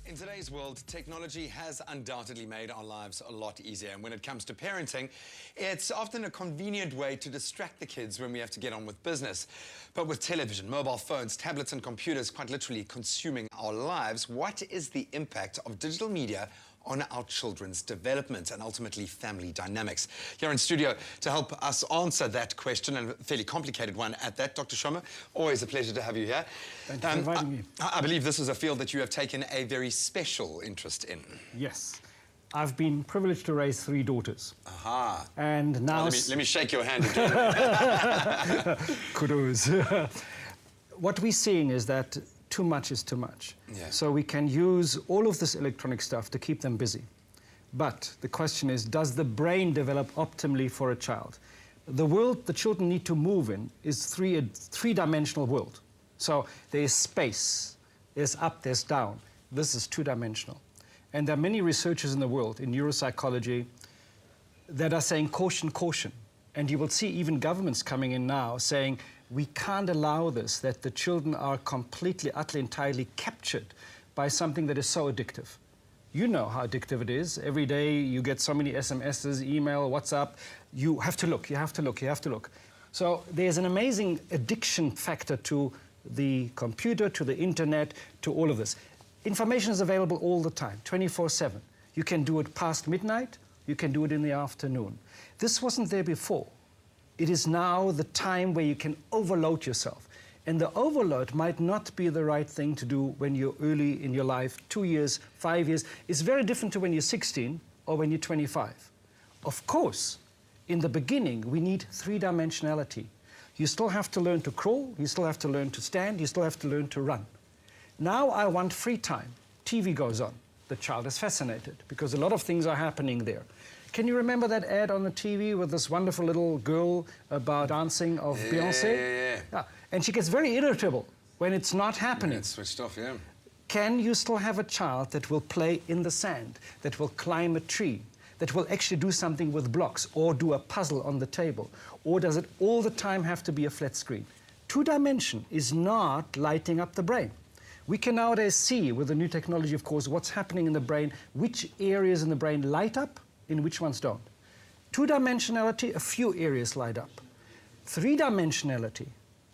In today's world, technology has undoubtedly made our lives a lot easier. And when it comes to parenting, it's often a convenient way to distract the kids when we have to get on with business. But with television, mobile phones, tablets and computers quite literally consuming our lives, what is the impact of digital media on our children's development and ultimately family dynamics? Here in studio to help us answer that question, and a fairly complicated one at that, Dr. Schomer, always a pleasure to have you here. Thank you for inviting me. I believe this is a field that you have taken a very special interest in. Yes. I've been privileged to raise 3 daughters. Aha. And now... Well, let me shake your hand again. Kudos. What we're seeing is that too much is too much. Yeah. So we can use all of this electronic stuff to keep them busy. But the question is, does the brain develop optimally for a child? The world the children need to move in is a three-dimensional world. So there's space, there's up, there's down. This is 2-dimensional. And there are many researchers in the world, in neuropsychology, that are saying caution, caution. And you will see even governments coming in now saying, we can't allow this, that the children are completely, utterly, entirely captured by something that is so addictive. You know how addictive it is. Every day you get so many SMSs, email, WhatsApp. You have to look, you have to look, you have to look. So there's an amazing addiction factor to the computer, to the internet, to all of this. Information is available all the time, 24/7. You can do it past midnight, you can do it in the afternoon. This wasn't there before. It is now the time where you can overload yourself. And the overload might not be the right thing to do when you're early in your life, 2 years, 5 years. It's very different to when you're 16 or when you're 25. Of course, in the beginning, we need 3-dimensionality. You still have to learn to crawl, you still have to learn to stand, you still have to learn to run. Now I want free time. TV goes on. The child is fascinated because a lot of things are happening there. Can you remember that ad on the TV with this wonderful little girl about dancing of Beyonce? Yeah. And she gets very irritable when it's not happening. Yeah, it's switched off, yeah. Can you still have a child that will play in the sand, that will climb a tree, that will actually do something with blocks or do a puzzle on the table? Or does it all the time have to be a flat screen? 2-dimension is not lighting up the brain. We can nowadays see, with the new technology, of course, what's happening in the brain, which areas in the brain light up, in which ones don't. 2-dimensionality, a few areas light up. 3-dimensionality,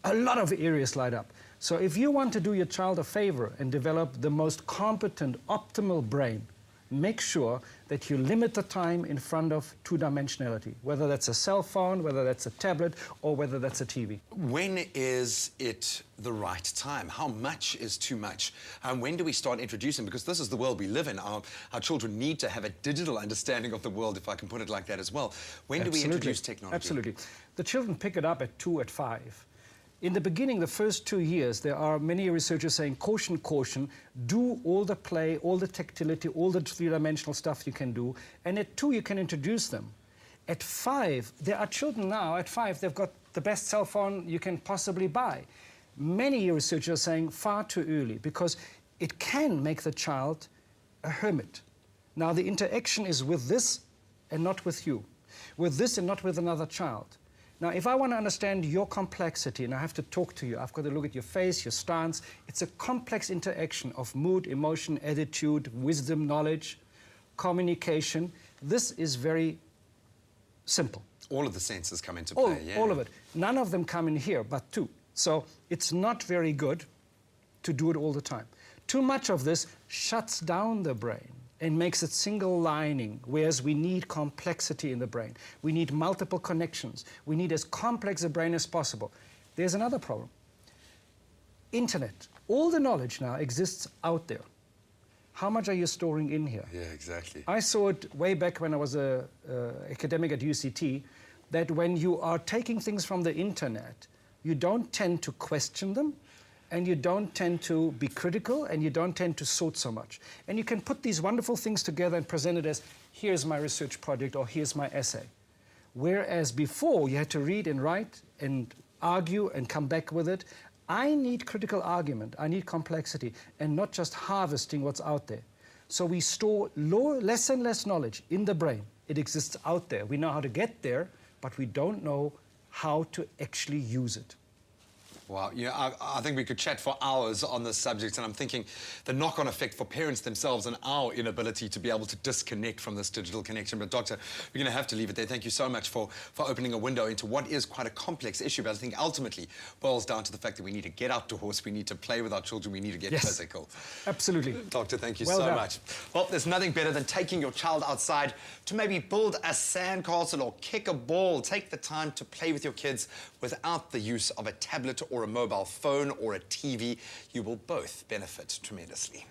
a lot of areas light up. So if you want to do your child a favor and develop the most competent, optimal brain, make sure that you limit the time in front of 2-dimensionality, whether that's a cell phone, whether that's a tablet, or whether that's a TV. When is it the right time? How much is too much? When do we start introducing? Because this is the world we live in. Our children need to have a digital understanding of the world, if I can put it like that as well. When do we introduce technology? Absolutely. The children pick it up at 2, at 5. In the beginning, the first 2 years, there are many researchers saying, caution, caution, do all the play, all the tactility, all the 3-dimensional stuff you can do, and at 2, you can introduce them. At 5, there are children now, at 5, they've got the best cell phone you can possibly buy. Many researchers are saying far too early, because it can make the child a hermit. Now, the interaction is with this and not with you, with this and not with another child. Now, if I want to understand your complexity and I have to talk to you, I've got to look at your face, your stance. It's a complex interaction of mood, emotion, attitude, wisdom, knowledge, communication. This is very simple. All of the senses come into play, yeah. All of it. None of them come in here, but 2. So it's not very good to do it all the time. Too much of this shuts down the brain and makes it single lining, whereas we need complexity in the brain. We need multiple connections. We need as complex a brain as possible. There's another problem. Internet. All the knowledge now exists out there. How much are you storing in here? Yeah, exactly. I saw it way back when I was an academic at UCT, that when you are taking things from the internet, you don't tend to question them, and you don't tend to be critical, and you don't tend to sort so much. And you can put these wonderful things together and present it as, here's my research project, or here's my essay. Whereas before, you had to read and write and argue and come back with it. I need critical argument, I need complexity, and not just harvesting what's out there. So we store less and less knowledge in the brain. It exists out there. We know how to get there, but we don't know how to actually use it. Wow, you know, I think we could chat for hours on this subject, and I'm thinking the knock-on effect for parents themselves and our inability to be able to disconnect from this digital connection. But Doctor, we're going to have to leave it there. Thank you so much for opening a window into what is quite a complex issue, but I think ultimately boils down to the fact that we need to get outdoors, we need to play with our children, we need to get physical. Absolutely. Doctor, thank you Well so done. much. Well, there's nothing better than taking your child outside to maybe build a sandcastle or kick a ball. Take the time to play with your kids without the use of a tablet or a mobile phone or a TV. You will both benefit tremendously.